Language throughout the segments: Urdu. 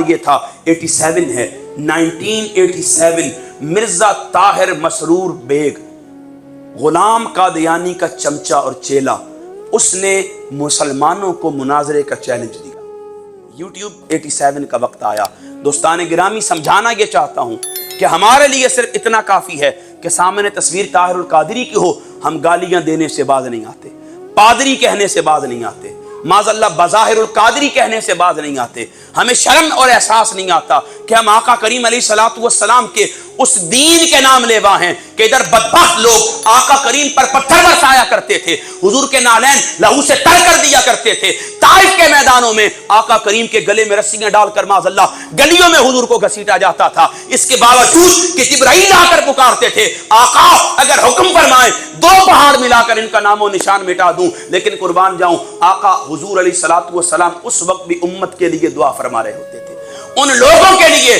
یہ تھا 87 ہے 1987 مرزا طاہر مسرور بیگ غلام قادیانی کا چمچہ اور چیلا، اس نے مسلمانوں کو مناظرے کا چیلنج دیا۔ یوٹیوب 87 کا وقت آیا۔ دوستان گرامی، سمجھانا یہ چاہتا ہوں کہ ہمارے لیے صرف اتنا کافی ہے کہ سامنے تصویر طاہر القادری کی ہو، ہم گالیاں دینے سے باز نہیں آتے، پادری کہنے سے باز نہیں آتے، معاذ اللہ بظاہر القادری کہنے سے باز نہیں آتے۔ ہمیں شرم اور احساس نہیں آتا کہ ہم آقا کریم علیہ الصلوۃ والسلام کے اس دین کے نام لیوا ہیں کہ ادھر بدبخت لوگ آقا کریم پر پتھر برسایا کرتے تھے، حضور کے نالین لہو سے تر کر دیا کرتے تھے، طائف کے میدانوں میں آقا کریم کے گلے میں رسیاں ڈال کر معاذ اللہ گلیوں میں حضور کو گھسیٹا جاتا تھا۔ اس کے باوجود کہ جبرائیل آ کر پکارتے تھے، آقا اگر حکم فرمائیں 2 پہاڑ ملا کر ان کا نام و نشان مٹا دوں، لیکن قربان جاؤں آقا حضور علیہ الصلوۃ والسلام اس وقت بھی امت کے لیے دعا فرما رہے ہوتے تھے، ان لوگوں کے لیے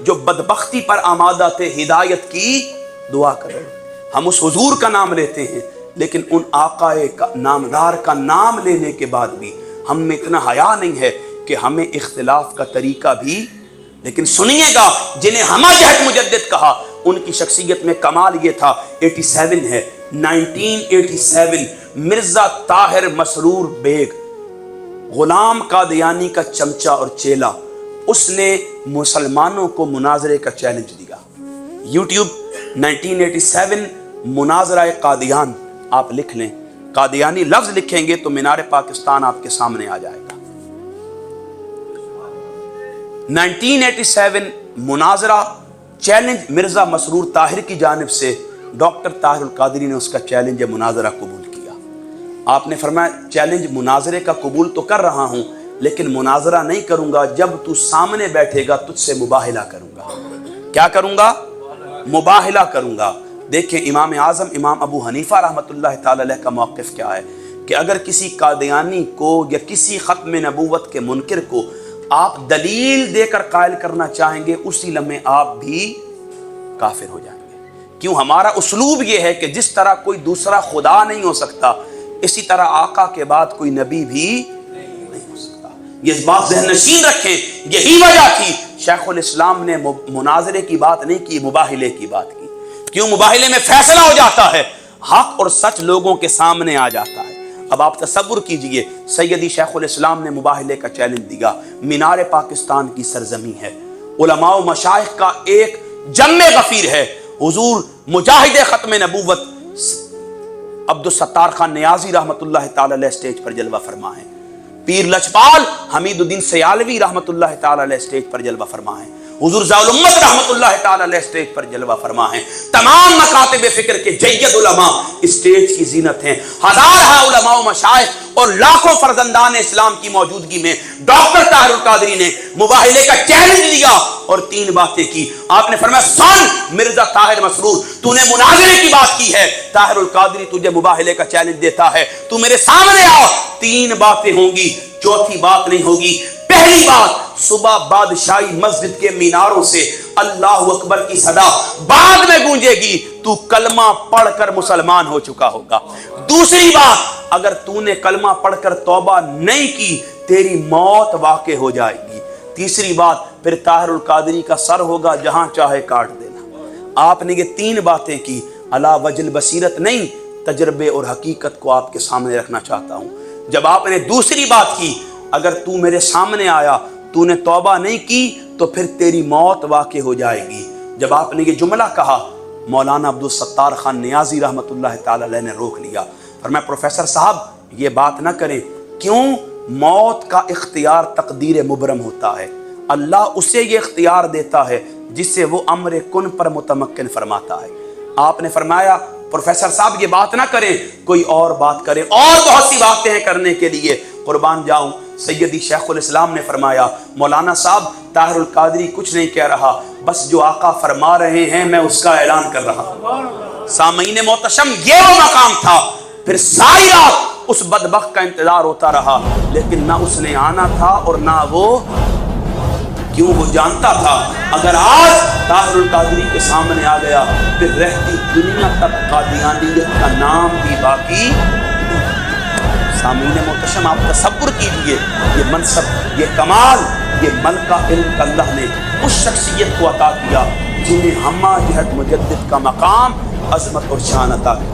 جو بدبختی پر آمادہ تھے، ہدایت کی دعا کر رہے۔ ہم اس حضور کا نام لیتے ہیں، لیکن ان آقا نامدار کا نام لینے کے بعد بھی ہم میں اتنا حیا نہیں ہے کہ ہمیں اختلاف کا طریقہ بھی۔ لیکن سنیے گا، جنہیں ہمہ جہت مجدد کہا ان کی شخصیت میں کمال یہ تھا۔ 87 ہے 1987 مرزا طاہر مسرور بیگ غلام قادیانی کا چمچہ اور چیلا، اس نے مسلمانوں کو مناظرے کا چیلنج دیا۔ یوٹیوب 1987 مناظرہ قادیان آپ لکھ لیں، قادیانی لفظ لکھیں گے تو مینار پاکستان آپ کے سامنے آ جائے گا۔ 1987 مناظرہ چیلنج مرزا مسرور طاہر کی جانب سے ڈاکٹر طاہر القادری نے اس کا چیلنج مناظرہ قبول کیا۔ آپ نے فرمایا چیلنج مناظرے کا قبول تو کر رہا ہوں، لیکن مناظرہ نہیں کروں گا، جب تو سامنے بیٹھے گا تجھ سے مباہلہ کروں گا۔ کیا کروں گا؟ مباہلہ کروں گا۔ دیکھیں امام اعظم امام ابو حنیفہ رحمۃ اللہ تعالی علیہ کا موقف کیا ہے کہ اگر کسی قادیانی کو یا کسی ختم نبوت کے منکر کو آپ دلیل دے کر قائل کرنا چاہیں گے، اسی لمحے آپ بھی کافر ہو جائیں گے۔ کیوں؟ ہمارا اسلوب یہ ہے کہ جس طرح کوئی دوسرا خدا نہیں ہو سکتا، اسی طرح آقا کے بعد کوئی نبی بھی نہیں ہو سکتا۔ یہ بات ذہن نشین رکھیں، یہی وجہ تھی شیخ الاسلام نے مناظرے کی بات نہیں کی، مباہلے کی بات کی۔ کیوں؟ مباہلے میں فیصلہ ہو جاتا ہے، حق اور سچ لوگوں کے سامنے آ جاتا ہے۔ اب آپ تصور کیجئے، سیدی شیخ الاسلام نے مباہلے کا چیلنج دیا، مینار پاکستان کی سرزمین ہے، علماء و مشائخ کا ایک جم غفیر ہے، حضور مجاہد ختم نبوت عبدالستار خان نیازی رحمت اللہ تعالی علیہ اسٹیج پر جلوہ فرما ہے، پیر لجپال حمید الدین سیالوی رحمت اللہ تعالی علیہ اسٹیج پر جلوہ فرما ہے، حضور ضیاء الامت رحمت اللہ تعالی علیہ اسٹیج پر جلوہ فرما ہے، تمام مکاتب فکر کے جید علماء اسٹیج کی زینت ہیں، ہزارہ علماء و مشائخ اور لاکھوں فرزندان اسلام کی موجودگی میں ڈاکٹر طاہر القادری نے مباہلے کا چیلنج لیا اور 3 باتیں کی۔ آپ نے فرمایا سن مرزا طاہر مسرور، تو نے مناظرے کی بات کی ہے، طاہر القادری تجھے مباہلے کا چیلنج دیتا ہے، تو میرے سامنے آؤ، 3 باتیں ہوں گی، چوتھی بات نہیں ہوگی۔ پہلی بات، صبح بادشاہی مسجد کے میناروں سے اللہ اکبر کی صدا بعد میں گونجے گی، تو کلمہ پڑھ کر مسلمان ہو چکا ہوگا۔ دوسری بات، اگر تو نے کلمہ پڑھ کر توبہ نہیں کی تیری موت واقع ہو جائے گی۔ تیسری بات، پھر طاہر القادری کا سر ہوگا جہاں چاہے کاٹ دینا۔ آپ نے یہ 3 باتیں کی، علی وجہ البصیرت نہیں، تجربے اور حقیقت کو آپ کے سامنے رکھنا چاہتا ہوں۔ جب آپ نے دوسری بات کی، اگر تو میرے سامنے آیا تو نے توبہ نہیں کی تو پھر تیری موت واقع ہو جائے گی۔ جب آپ نے یہ جملہ کہا، مولانا عبدالستار خان نیازی رحمت اللہ تعالی علیہ نے روک لیا، فرمایا پروفیسر صاحب یہ بات نہ کریں۔ کیوں؟ موت کا اختیار تقدیر مبرم ہوتا ہے، اللہ اسے یہ اختیار دیتا ہے جس سے وہ امر کن پر متمکن فرماتا ہے۔ آپ نے فرمایا پروفیسر صاحب یہ بات نہ کریں، کوئی اور بات کریں، اور بہت سی باتیں ہیں کرنے کے لیے۔ قربان جاؤں، سیدی شیخ الاسلام نے فرمایا مولانا صاحب طاہر القادری کچھ نہیں کہہ رہا، بس جو آقا فرما رہے ہیں میں اس کا اعلان کر رہا ہوں۔ سامعین محتشم، یہ وہ مقام تھا۔ پھر ساری رات اس بدبخت کا انتظار ہوتا رہا، لیکن نہ اس نے آنا تھا اور نہ وہ، کیوں؟ وہ جانتا تھا اگر آج طاہر القادری کے سامنے آ گیا پھر رہتی دنیا تک قادیانیت کا نام بھی باقی سامعین محتشم آپ تصور کیجئے یہ منصب، یہ کمال، یہ ملکہ علم کا اللہ نے اس شخصیت کو عطا کیا جنہیں ہمہ جہت مجدد کا مقام، عظمت اور شان عطا کی۔